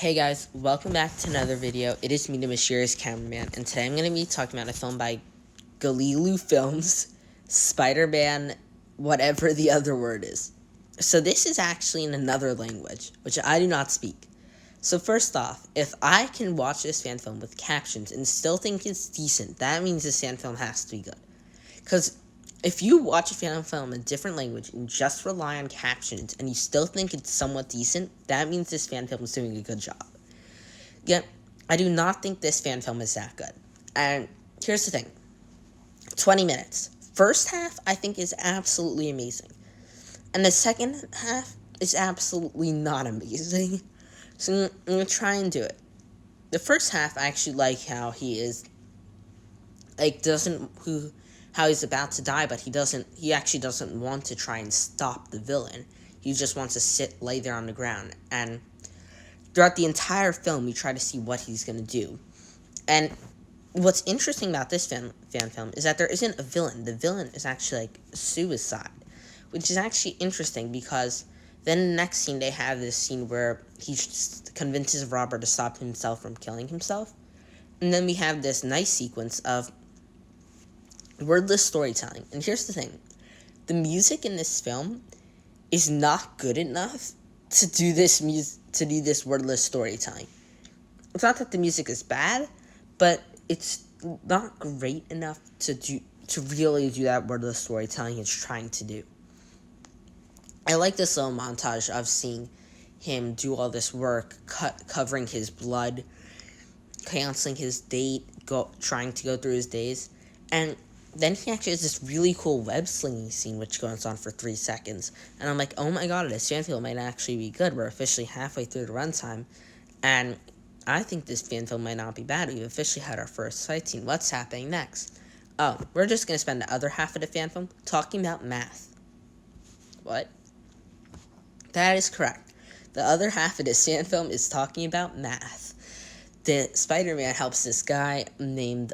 Hey guys, welcome back to another video. It is me, the mysterious cameraman, and today I'm going to be talking about a film by Galilu Films, Spider-Man, whatever the other word is. So this is actually in another language, which I do not speak. So first off, if I can watch this fan film with captions and still think it's decent, that means this fan film has to be good. Because if you watch a fan film in a different language and just rely on captions and you still think it's somewhat decent, that means this fan film is doing a good job. Yet, I do not think this fan film is that good. And here's the thing. 20 minutes. First half, I think, is absolutely amazing. And the second half is absolutely not amazing. So I'm going to try and do it. The first half, I actually like how he is, how he's about to die, but he actually doesn't want to try and stop the villain. He just wants to lay there on the ground. And throughout the entire film, we try to see what he's going to do. And what's interesting about this fan film is that there isn't a villain. The villain is actually, suicide, which is actually interesting because then in the next scene, they have this scene where he convinces Robert to stop himself from killing himself. And then we have this nice sequence of wordless storytelling. And here's the thing. The music in this film is not good enough to do this wordless storytelling. It's not that the music is bad, but it's not great enough to really do that wordless storytelling it's trying to do. I like this little montage of seeing him do all this work, covering his blood, canceling his date, trying to go through his days, and then he actually has this really cool web slinging scene which goes on for 3 seconds. And I'm like, oh my god, this fan film might actually be good. We're officially halfway through the runtime. And I think this fan film might not be bad. We've officially had our first fight scene. What's happening next? Oh, we're just going to spend the other half of the fan film talking about math. What? That is correct. The other half of this fan film is talking about math. The Spider-Man helps this guy named,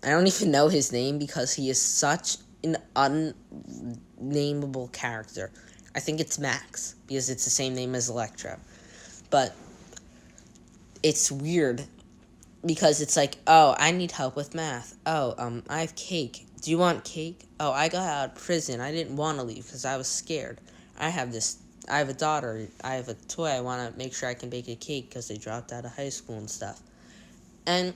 I don't even know his name because he is such an unnameable character. I think it's Max because it's the same name as Electro. But it's weird because it's like, oh, I need help with math. Oh, I have cake. Do you want cake? Oh, I got out of prison. I didn't want to leave because I was scared. I have a daughter. I have a toy. I want to make sure I can bake a cake because they dropped out of high school and stuff. And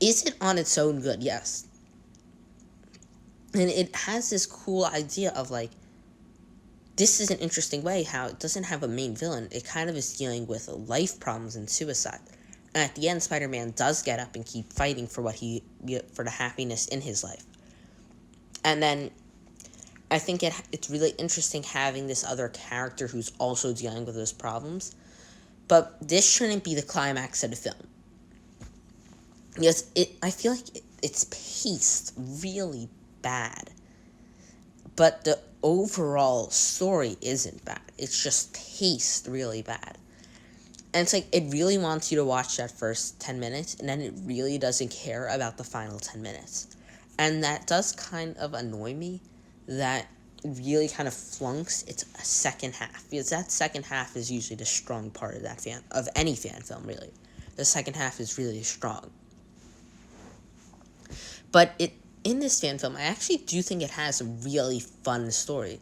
is it on its own good? Yes. And it has this cool idea of, this is an interesting way how it doesn't have a main villain. It kind of is dealing with life problems and suicide. And at the end, Spider-Man does get up and keep fighting for for the happiness in his life. And then I think it's really interesting having this other character who's also dealing with those problems. But this shouldn't be the climax of the film. Because I feel like it's paced really bad. But the overall story isn't bad. It's just paced really bad. And it's it really wants you to watch that first 10 minutes, and then it really doesn't care about the final 10 minutes. And that does kind of annoy me, that really kind of flunks its second half. Because that second half is usually the strong part of any fan film, really. The second half is really strong. But in this fan film, I actually do think it has a really fun story.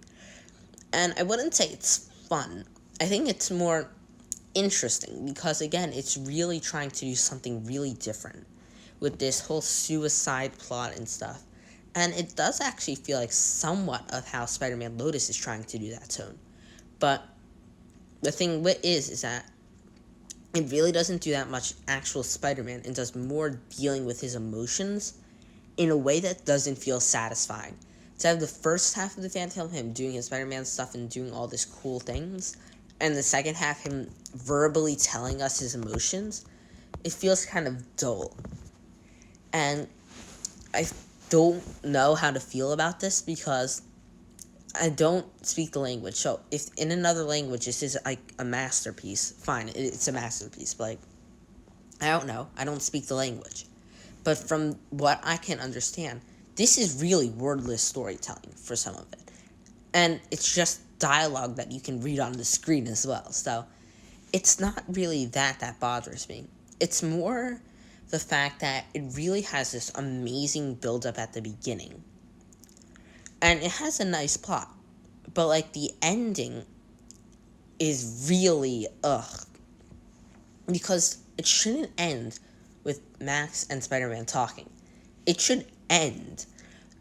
And I wouldn't say it's fun. I think it's more interesting because, again, it's really trying to do something really different with this whole suicide plot and stuff. And it does actually feel like somewhat of how Spider-Man Lotus is trying to do that tone. But the thing is that it really doesn't do that much actual Spider-Man and does more dealing with his emotions in a way that doesn't feel satisfying. To have the first half of the fan film, him doing his Spider-Man stuff and doing all these cool things, and the second half, him verbally telling us his emotions, it feels kind of dull. And I don't know how to feel about this because I don't speak the language. So if in another language this is a masterpiece, fine, it's a masterpiece. But I don't know. I don't speak the language. But from what I can understand, this is really wordless storytelling for some of it. And it's just dialogue that you can read on the screen as well. So it's not really that bothers me. It's more the fact that it really has this amazing build up at the beginning. And it has a nice plot. But like the ending is really ugh. Because it shouldn't end with Max and Spider-Man talking. It should end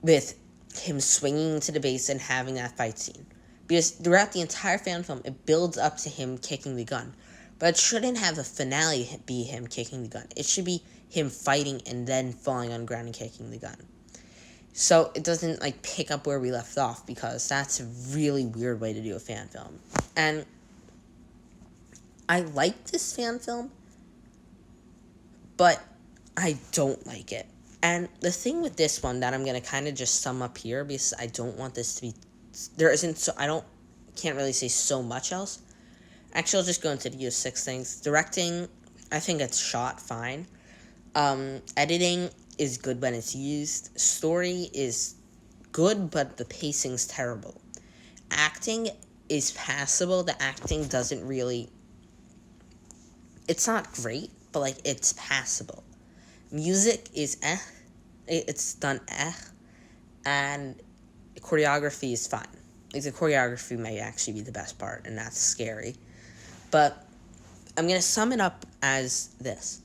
with him swinging to the base and having that fight scene. Because throughout the entire fan film, it builds up to him kicking the gun. But it shouldn't have a finale be him kicking the gun. It should be him fighting and then falling on the ground and kicking the gun. So it doesn't like pick up where we left off, because that's a really weird way to do a fan film. And I like this fan film, but I don't like it. And the thing with this one that I'm going to kind of just sum up here, because I don't want this to be, there isn't, so can't really say so much else. Actually, I'll just go into the 6 things. Directing, I think it's shot fine. Editing is good when it's used. Story is good, but the pacing's terrible. Acting is passable. The acting doesn't really, it's not great, but like it's passable. Music is it's done and choreography is fine. Like the choreography may actually be the best part, and that's scary. But I'm gonna sum it up as this: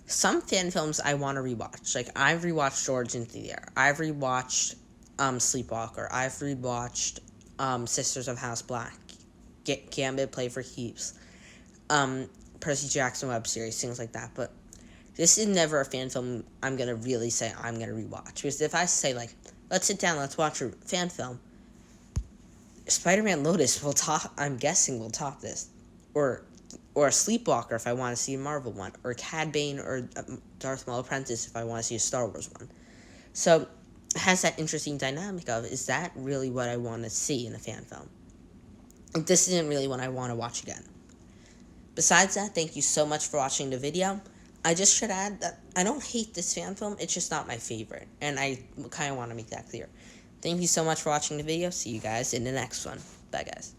some fan films I want to rewatch. Like I've rewatched George into the Air. I've rewatched Sleepwalker. I've rewatched Sisters of House Black, Gambit, Play for Keeps, Percy Jackson web series, things like that. But this is never a fan film I'm going to really say I'm going to rewatch. Because if I say, like, let's sit down, let's watch a fan film, Spider-Man Lotus I'm guessing will top this. Or Sleepwalker if I want to see a Marvel one. Or Cad Bane or Darth Maul Apprentice if I want to see a Star Wars one. So it has that interesting dynamic of, is that really what I want to see in a fan film? Like, this isn't really what I want to watch again. Besides that, thank you so much for watching the video. I just should add that I don't hate this fan film, it's just not my favorite, and I kind of want to make that clear. Thank you so much for watching the video. See you guys in the next one. Bye, guys.